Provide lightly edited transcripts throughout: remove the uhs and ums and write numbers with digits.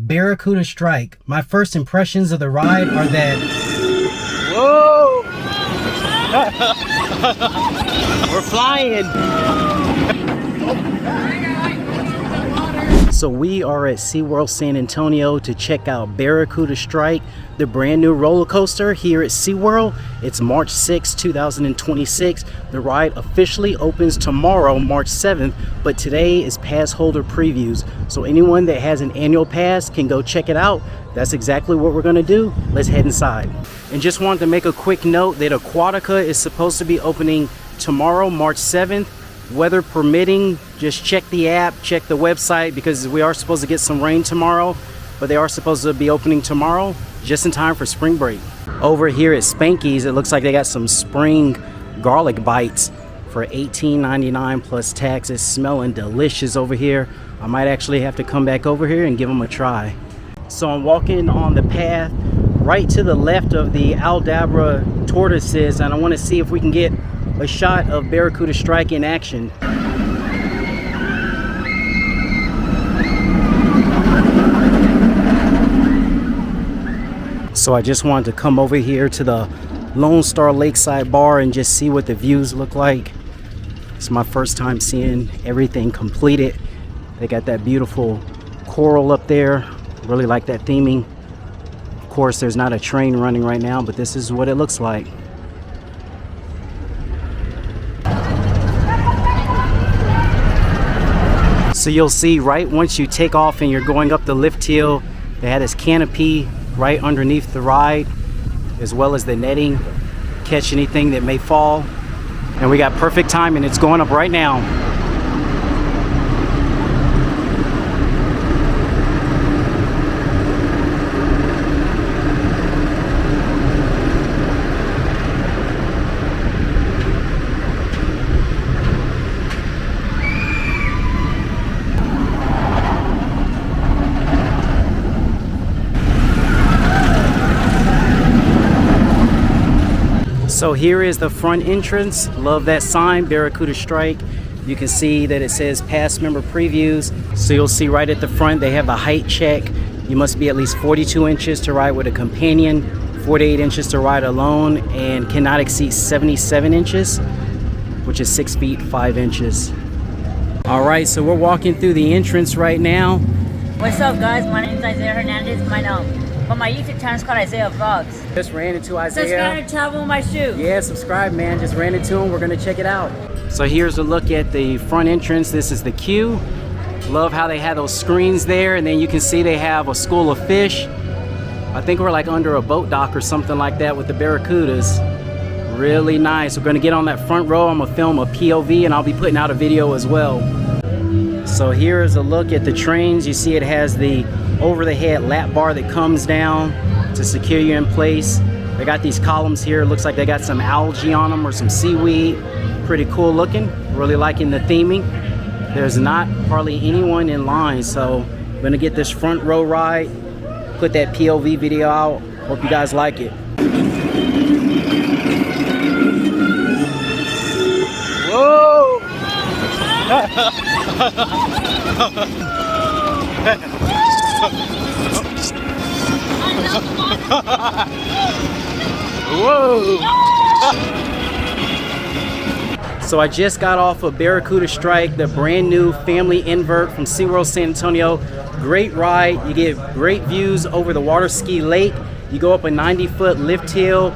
Barracuda Strike. My first impressions of the ride are that... Whoa! We're flying! So we are at SeaWorld San Antonio to check out Barracuda Strike, the brand new roller coaster here at SeaWorld. It's March 6, 2026. The ride officially opens tomorrow, March 7th, but today is pass holder previews. So anyone that has an annual pass can go check it out. That's exactly what we're gonna do. Let's head inside. And just wanted to make a quick note that Aquatica is supposed to be opening tomorrow, March 7th. Weather permitting, just check the app, check the website, because we are supposed to get some rain tomorrow, but they are supposed to be opening tomorrow just in time for spring break. Over here at Spanky's, it looks like they got some spring garlic bites for $18.99 plus tax. It's smelling delicious over here. I might actually have to come back over here and give them a try. So I'm walking on the path right to the left of the Aldabra tortoises, and I want to see if we can get a shot of Barracuda Strike in action. So I just wanted to come over here to the Lone Star Lakeside Bar and just see what the views look like. It's my first time seeing everything completed. They got that beautiful coral up there. Really like that theming. Of course, there's not a train running right now, but this is what it looks like. So you'll see right once you take off and you're going up the lift hill, they had this canopy right underneath the ride, as well as the netting, catch anything that may fall. And we got perfect timing. It's going up right now. So here is the front entrance. Love that sign, Barracuda Strike. You can see that it says past member previews. So you'll see right at the front, they have the height check. You must be at least 42 inches to ride with a companion, 48 inches to ride alone, and cannot exceed 77 inches, which is 6 feet 5 inches. All right, so we're walking through the entrance right now. What's up, guys? My name is Isaiah Hernandez. But my YouTube channel is called Isaiah Vlogs. Just ran into Isaiah. Subscribe to Travel with My Shoe. Yeah, subscribe, man. Just ran into him. We're gonna check it out. So here's a look at the front entrance. This is the queue. Love how they have those screens there, and then you can see they have a school of fish. I think we're like under a boat dock or something like that with the Barracudas. Really nice. We're gonna get on that front row. I'm gonna film a POV, and I'll be putting out a video as well. So here's a look at the trains. You see it has the over the head lap bar that comes down to secure you in place. They got these columns here. It looks like they got some algae on them or some seaweed. Pretty cool looking. Really liking the theming. There's not hardly anyone in line, so I'm gonna get this front row ride, put that POV video out. Hope you guys like it. Whoa! Whoa! So I just got off of Barracuda Strike, the brand new family invert from SeaWorld San Antonio. Great ride. You get great views over the water ski lake. You go up a 90-foot lift hill,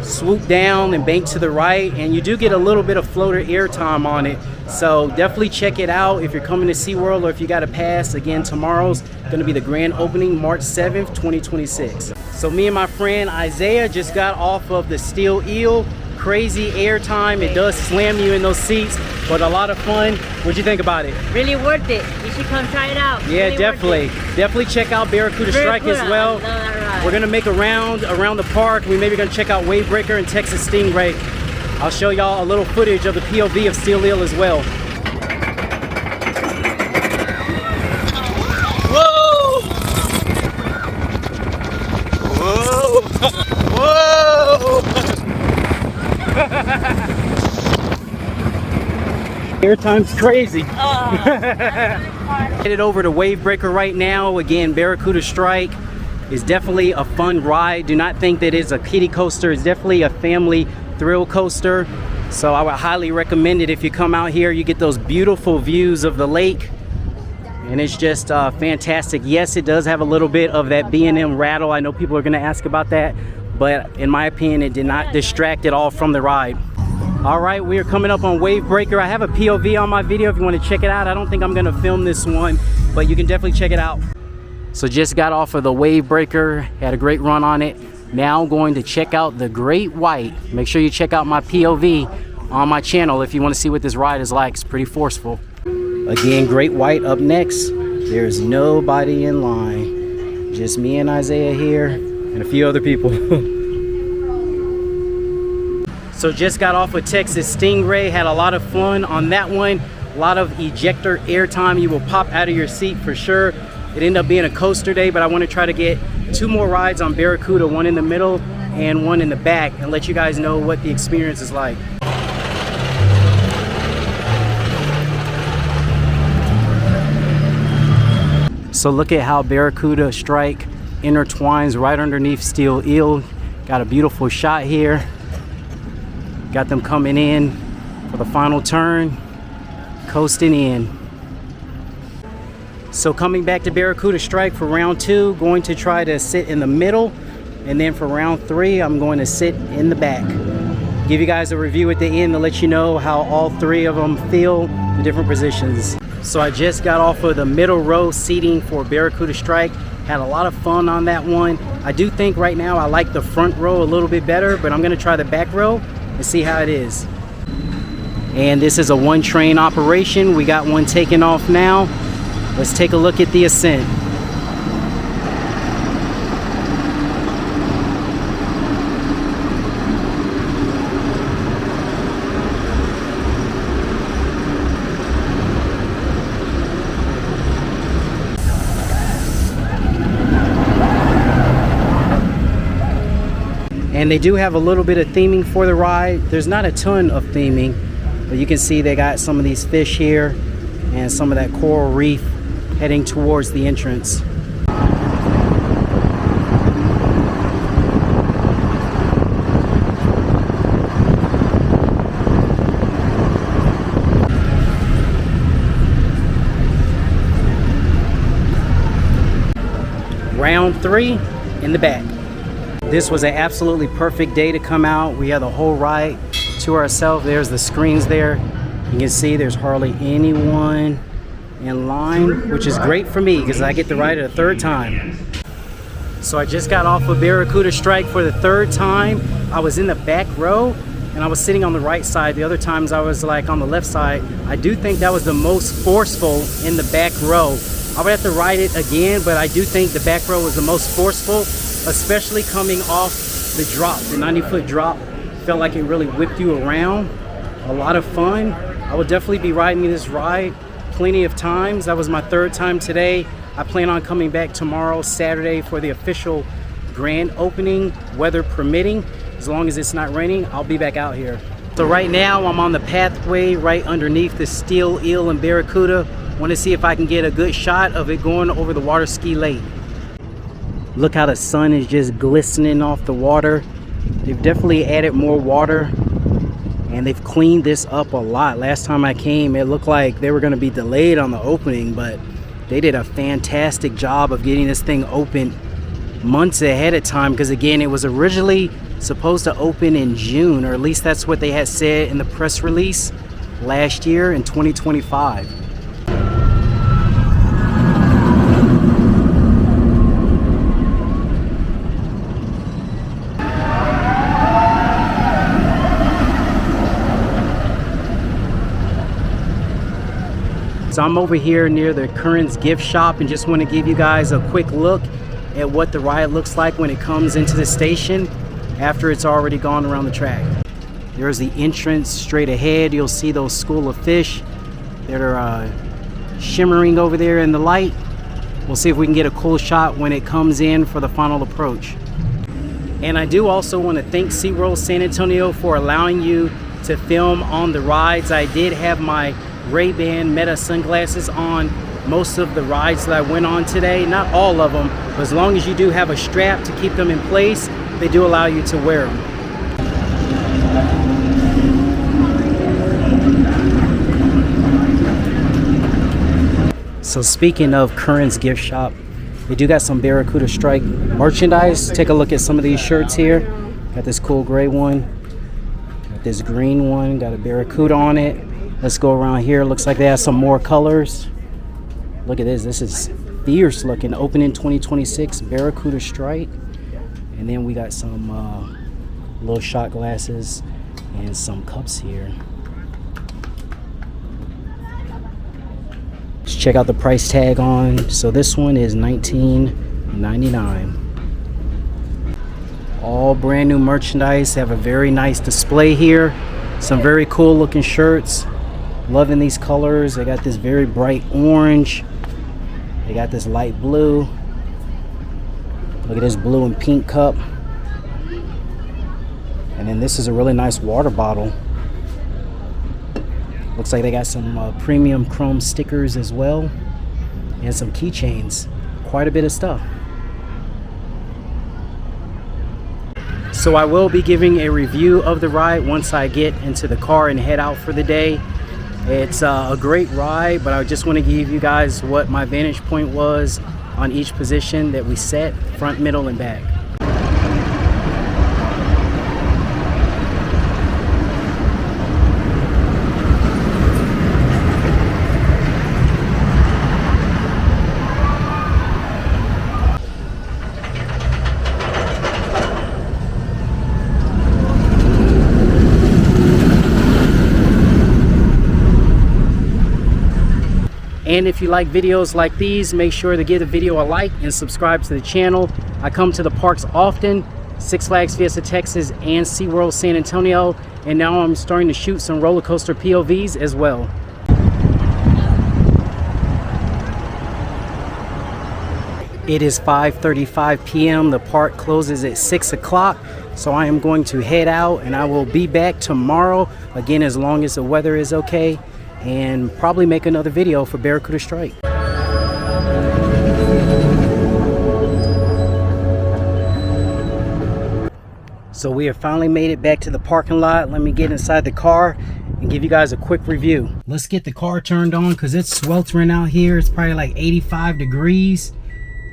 swoop down and bank to the right, and you do get a little bit of floater airtime on it. So definitely check it out if you're coming to SeaWorld, or if you got a pass. Again, tomorrow's gonna be the grand opening, March 7th, 2026. So me and my friend Isaiah just got off of the Steel Eel. Crazy airtime. It does slam you in those seats, but a lot of fun. What'd you think about it? Really worth it. You should come try it out. Yeah, really definitely. Definitely check out Barracuda Strike as well. We're gonna make a round around the park. We maybe gonna check out Wavebreaker and Texas Stingray. I'll show y'all a little footage of the POV of Steel Eel as well. Whoa! Whoa! Whoa! Airtime's crazy. That's the fun part. Headed over to Wave Breaker right now. Again, Barracuda Strike is definitely a fun ride. Do not think that it's a kiddie coaster. It's definitely a family thrill coaster. So I would highly recommend it. If you come out here, you get those beautiful views of the lake. And it's just fantastic. Yes, it does have a little bit of that B&M rattle. I know people are gonna ask about that, but in my opinion, it did not distract at all from the ride. All right, we are coming up on Wave Breaker. I have a POV on my video if you want to check it out. I don't think I'm gonna film this one, but you can definitely check it out. So just got off of the Wave Breaker, had a great run on it. Now I'm going to check out the Great White. Make sure you check out my POV on my channel if you want to see what this ride is like. It's pretty forceful. Again, Great White up next. There's nobody in line. Just me and Isaiah here and a few other people. So just got off with Texas Stingray. Had a lot of fun on that one. A lot of ejector airtime. You will pop out of your seat for sure. It ended up being a coaster day, but I want to try to get 2 more rides on Barracuda, one in the middle and one in the back, and let you guys know what the experience is like. So look at how Barracuda Strike intertwines right underneath Steel Eel. Got a beautiful shot here. Got them coming in for the final turn, coasting in. So coming back to Barracuda Strike for round 2, going to try to sit in the middle, and then for round 3, I'm going to sit in the back. Give you guys a review at the end to let you know how all 3 of them feel, the different positions. So I just got off of the middle row seating for Barracuda Strike. Had a lot of fun on that one. I do think right now I like the front row a little bit better, but I'm gonna try the back row and see how it is. And this is a 1 train operation. We got one taking off now. Let's take a look at the ascent. And they do have a little bit of theming for the ride. There's not a ton of theming, but you can see they got some of these fish here and some of that coral reef heading towards the entrance. Round 3 in the back. This was an absolutely perfect day to come out. We had the whole ride to ourselves. There's the screens there. You can see there's hardly anyone in line, which is great for me because I get to ride it a 3rd time. So I just got off of Barracuda Strike for the 3rd time. I was in the back row and I was sitting on the right side. The other times I was like on the left side. I do think that was the most forceful in the back row. I would have to ride it again, but I do think the back row was the most forceful, especially coming off the drop. The 90-foot drop felt like it really whipped you around. A lot of fun. I will definitely be riding this ride plenty of times. That was my 3rd time today. I plan on coming back tomorrow, Saturday, for the official grand opening, weather permitting. As long as it's not raining, I'll be back out here. So right now I'm on the pathway right underneath the Steel Eel and Barracuda. Want to see if I can get a good shot of it going over the water ski lake. Look how the sun is just glistening off the water. They've definitely added more water and they've cleaned this up a lot. Last time I came, it looked like they were going to be delayed on the opening, but they did a fantastic job of getting this thing open months ahead of time, because again, it was originally supposed to open in June, or at least that's what they had said in the press release last year in 2025. So I'm over here near the Currents gift shop and just want to give you guys a quick look at what the ride looks like when it comes into the station after it's already gone around the track. There's the entrance straight ahead. You'll see those school of fish that are shimmering over there in the light. We'll see if we can get a cool shot when it comes in for the final approach. And I do also want to thank SeaWorld San Antonio for allowing you to film on the rides. I did have my Ray-Ban Meta sunglasses on most of the rides that I went on today. Not all of them, but as long as you do have a strap to keep them in place, they do allow you to wear them. So speaking of Current's gift shop, they do got some Barracuda Strike merchandise. Take a look at some of these shirts here. Got this cool gray one, got this green one, got a Barracuda on it. Let's go around here. Looks like they have some more colors. Look at this. This is fierce looking. Opening 2026 Barracuda Strike. And then we got some little shot glasses and some cups here. Let's check out the price tag on. So this one is $19.99. All brand new merchandise. They have a very nice display here. Some very cool looking shirts. Loving these colors. They got this very bright orange. They got this light blue. Look at this blue and pink cup. And then this is a really nice water bottle. Looks like they got some premium chrome stickers as well. And some keychains. Quite a bit of stuff. So I will be giving a review of the ride once I get into the car and head out for the day. It's a great ride, but I just want to give you guys what my vantage point was on each position that we set, front, middle, and back. And if you like videos like these, make sure to give the video a like and subscribe to the channel. I come to the parks often, Six Flags Fiesta Texas and SeaWorld San Antonio, and now I'm starting to shoot some roller coaster POVs as well. It is 5:35 p.m. The park closes at 6 o'clock, so I am going to head out and I will be back tomorrow, again as long as the weather is okay, and probably make another video for Barracuda Strike. So we have finally made it back to the parking lot. Let me get inside the car and give you guys a quick review. Let's get the car turned on because it's sweltering out here. It's probably like 85 degrees.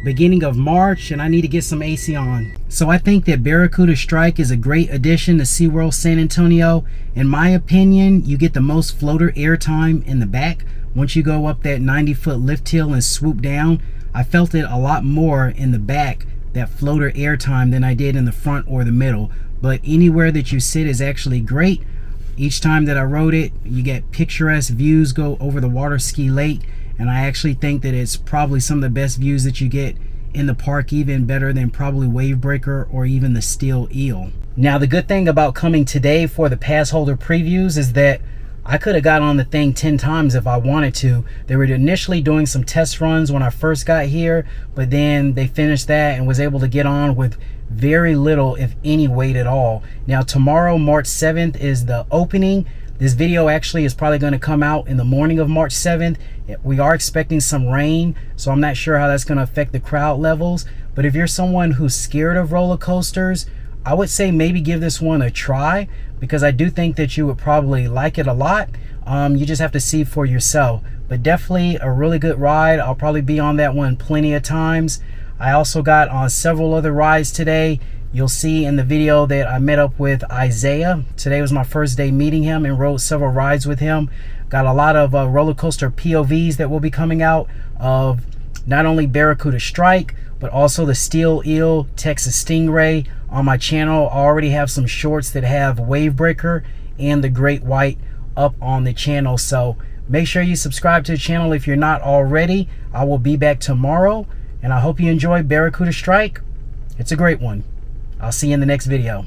Beginning of March, and I need to get some AC on. So I think that Barracuda Strike is a great addition to SeaWorld San Antonio. In my opinion, you get the most floater airtime in the back. Once you go up that 90-foot lift hill and swoop down, I felt it a lot more in the back, that floater airtime, than I did in the front or the middle. But anywhere that you sit is actually great. Each time that I rode it, you get picturesque views go over the water ski lake. And I actually think that it's probably some of the best views that you get in the park, even better than probably Wavebreaker or even the Steel Eel. Now, the good thing about coming today for the pass holder previews is that I could have got on the thing 10 times if I wanted to. They were initially doing some test runs when I first got here, but then they finished that and was able to get on with very little, if any, wait at all. Now, tomorrow, March 7th, is the opening. This video actually is probably going to come out in the morning of March 7th. We are expecting some rain, so I'm not sure how that's going to affect the crowd levels. But if you're someone who's scared of roller coasters, I would say maybe give this one a try, because I do think that you would probably like it a lot. You just have to see for yourself. But definitely a really good ride. I'll probably be on that one plenty of times. I also got on several other rides today. You'll see in the video that I met up with Isaiah. Today was my first day meeting him and rode several rides with him. Got a lot of roller coaster POVs that will be coming out of not only Barracuda Strike, but also the Steel Eel, Texas Stingray on my channel. I already have some shorts that have Wavebreaker and the Great White up on the channel. So make sure you subscribe to the channel if you're not already. I will be back tomorrow, and I hope you enjoy Barracuda Strike. It's a great one. I'll see you in the next video.